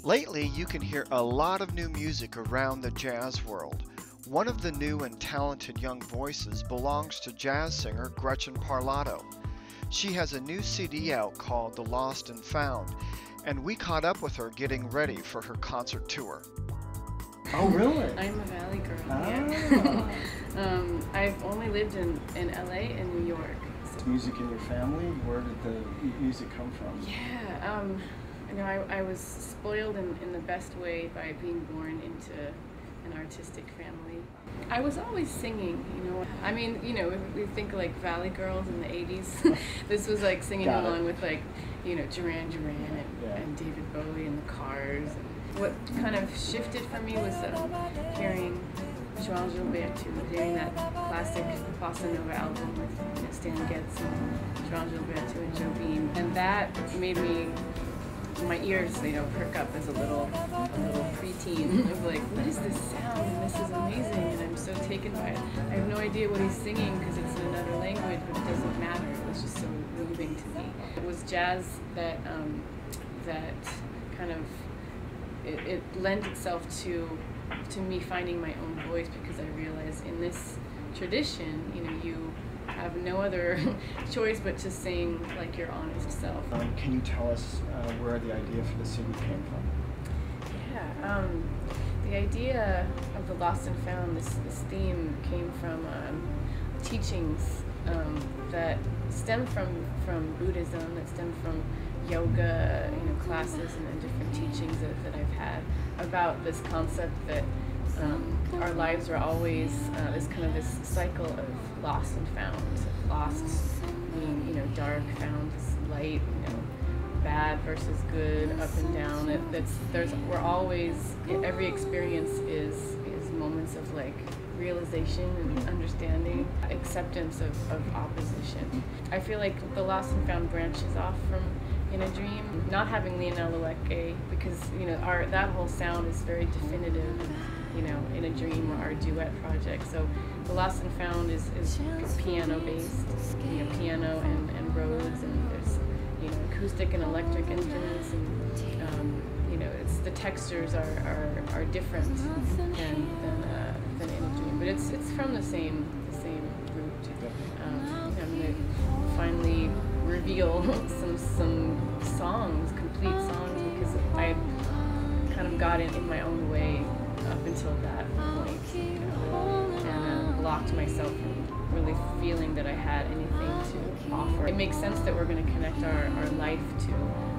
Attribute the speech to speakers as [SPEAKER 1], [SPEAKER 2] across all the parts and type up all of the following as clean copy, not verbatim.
[SPEAKER 1] Lately, you can hear a lot of new music around the jazz world. One of the new and talented young voices belongs to jazz singer Gretchen Parlato. She has a new CD out called The Lost and Found, and we caught up with her getting ready for her concert tour.
[SPEAKER 2] Oh, really?
[SPEAKER 3] I'm a Valley girl.
[SPEAKER 2] Ah.
[SPEAKER 3] Yeah. I've only lived in LA and New York.
[SPEAKER 2] Is music in your family? Where did the music come from?
[SPEAKER 3] Yeah, I was spoiled in the best way by being born into an artistic family. I was always singing, I mean, if we think like Valley girls in the 80s, this was like singing along with like, Duran Duran and David Bowie and the Cars. And what kind of shifted for me was hearing João Gilberto, hearing that classic Bossa Nova album with Stan Getz and João Gilberto and Joe Beam. And that made my ears, perk up as a little preteen of like, what is this sound? And this is amazing, and I'm so taken by it. I have no idea what he's singing because it's in another language, but it doesn't matter. It was just so moving to me. It was jazz that kind of it lent itself to me finding my own voice, because I realized in this tradition, you have no other choice but to sing like your honest self.
[SPEAKER 2] Can you tell us where the idea for the CD came from?
[SPEAKER 3] Yeah, the idea of The Lost and Found, this theme came from teachings that stem from Buddhism, that stem from yoga, classes and different teachings that I've had about this concept that our lives are always this cycle of lost and found. Lost being dark, found is light, bad versus good, up and down. We're always, every experience is moments of like realization and understanding, acceptance of opposition. I feel like The Lost and Found branches off from In a Dream, not having Leonel Lueke, because that whole sound is very definitive. In a Dream, or our duet project. So The Lost and Found is piano based, piano and Rhodes, and there's acoustic and electric instruments, and it's the textures are different than In a Dream, but it's from the same root. I'm gonna finally reveal some songs, complete songs, because I kind of got in my own way up until that point, and blocked myself from really feeling that I had anything to offer. It makes sense that we're going to connect our life to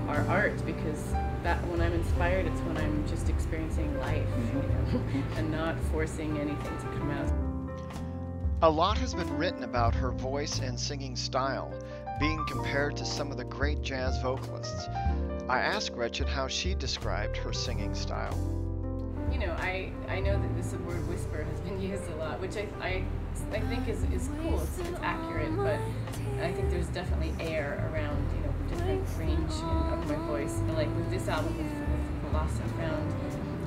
[SPEAKER 3] our art, because that when I'm inspired, it's when I'm just experiencing life, and not forcing anything to come out.
[SPEAKER 1] A lot has been written about her voice and singing style, being compared to some of the great jazz vocalists. I asked Gretchen how she described her singing style.
[SPEAKER 3] I know that this word whisper has been used a lot, which I think is cool. It's accurate, but I think there's definitely air around different range of my voice. Like with this album, with The Lost and Found,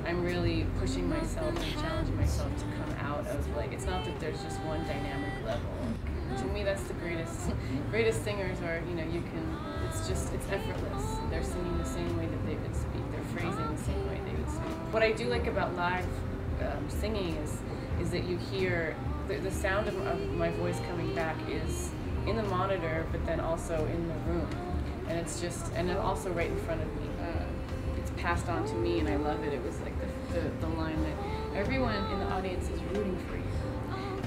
[SPEAKER 3] I'm really pushing myself and challenging myself to come out of like, it's not that there's just one dynamic level. To me, that's the greatest singers are, it's effortless. They're singing the same way that they would speak. They're phrasing the same way they would speak. What I do like about live singing is that you hear the sound of my voice coming back is in the monitor, but then also in the room. And it's just, and then also right in front of me. It's passed on to me, and I love it. It was like the line that everyone in the audience is rooting for you.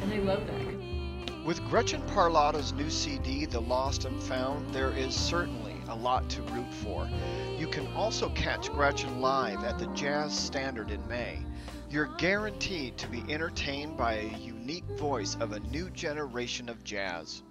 [SPEAKER 3] And I love that.
[SPEAKER 1] With Gretchen Parlato's new CD, The Lost and Found, there is certainly a lot to root for. You can also catch Gretchen live at the Jazz Standard in May. You're guaranteed to be entertained by a unique voice of a new generation of jazz.